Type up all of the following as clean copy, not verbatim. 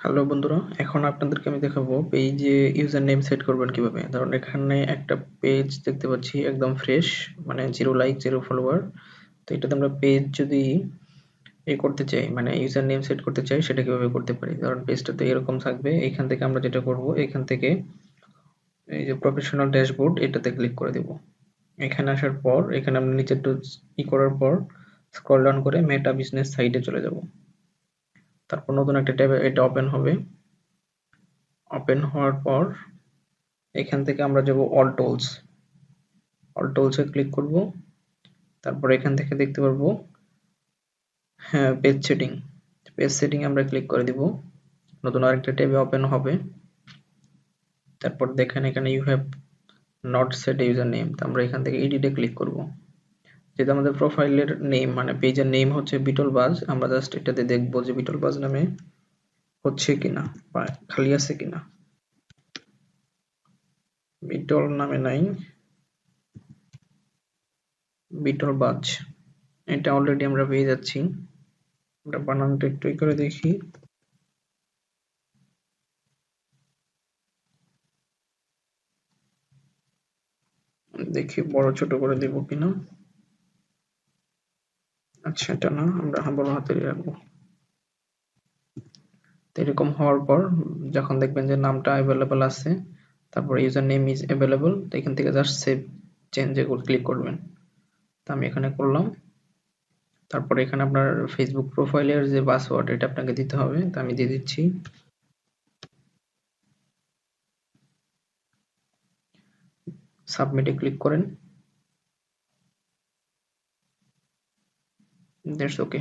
Hello বন্ধুরা, এখন আপনাদেরকে আমি দেখাবো পেজে ইউজার নেম সেট করবেন কিভাবে। ধরুন এখানে একটা পেজ দেখতে পাচ্ছি একদম ফ্রেশ, মানে 0 লাইক 0 ফলোয়ার। তো এটাতে আমরা পেজ যদি করতে চাই, মানে ইউজার নেম সেট করতে চাই, সেটা কিভাবে করতে পারি। ধরুন পেজটাতে এরকম থাকবে। এখান থেকে আমরা যেটা করব, এখান থেকে এই যে প্রফেশনাল ড্যাশবোর্ড, এটাতে ক্লিক করে দেব। এখানে আসার পর এখানে আমরা নিচে একটু করার পর স্ক্রল ডাউন করে মেটা বিজনেস সাইটে চলে যাব। তারপর নতুন একটা ট্যাবে এটা ওপেন হবে। ওপেন হওয়ার পর এখান থেকে আমরা যাব অল টুলসে ক্লিক করব। তারপর এখান থেকে দেখতে পারবো হ্যাঁ পেজ সেটিং আমরা ক্লিক করে দিব। নতুন আরেকটা ট্যাবে ওপেন হবে। তারপর দেখেন এখানে you have not set user name, তো আমরা এখান থেকে এডিটে ক্লিক করব। যেটা আমাদের প্রোফাইলের নেম, মানে পেজের নেম হচ্ছে বিটল বাজ, আমরা জাস্ট এটাতে দেখবো যে বিটল বাজ নামে হচ্ছে কিনা বা খালি আছে কিনা। বিটল নামে নাই, বিটল বাজ এটা অলরেডি আমরা পেয়ে যাচ্ছি। আমরা বানানটা একটু করে দেখি। দেখি বড় ছোট করে দেব কিনা। আচ্ছা, এটা না, আমরা বড় হাতেরই রাখবো। তো এরকম হওয়ার পর যখন দেখবেন যে নামটা অ্যাভেলেবল আছে, তারপর ইউজার নেম ইজ অ্যাভেলেবল, তো এখান থেকে জাস্ট সেভ চেঞ্জে ক্লিক করবেন। তো আমি এখানে করলাম। তারপর এখানে আপনার ফেসবুক প্রোফাইলের যে পাসওয়ার্ড, এটা আপনাকে দিতে হবে, তো আমি দিয়ে দিচ্ছি। সাবমিটে ক্লিক করেন। That's okay.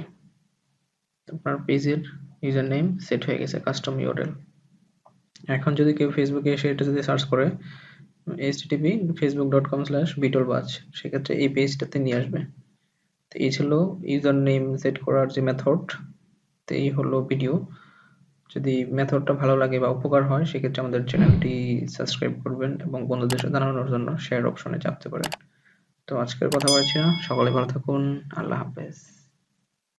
আপনার পেজের ইউজার নেম সেট হয়ে গেছে, কাস্টম ইউআরএল। এখন যদি কেউ ফেসবুকে এসে এটা যদি সার্চ করে http:/facebook.com/বিটলবাজ, সেক্ষেত্রে এই পেজটাতে নিয়ে আসবে। তো এই ছিল ইউজার নেম সেট করার যে মেথড। তো এই হলো ভিডিও। যদি মেথডটা ভালো লাগে বা উপকার হয়, সেক্ষেত্রে আমাদের চ্যানেলটি সাবস্ক্রাইব করবেন এবং বন্ধুদের সাথে জানানোর জন্য শেয়ার অপশনে চাপতে পারেন। তো আজকের কথা বলছি না, সকলে ভালো থাকুন। আল্লাহ হাফেজ।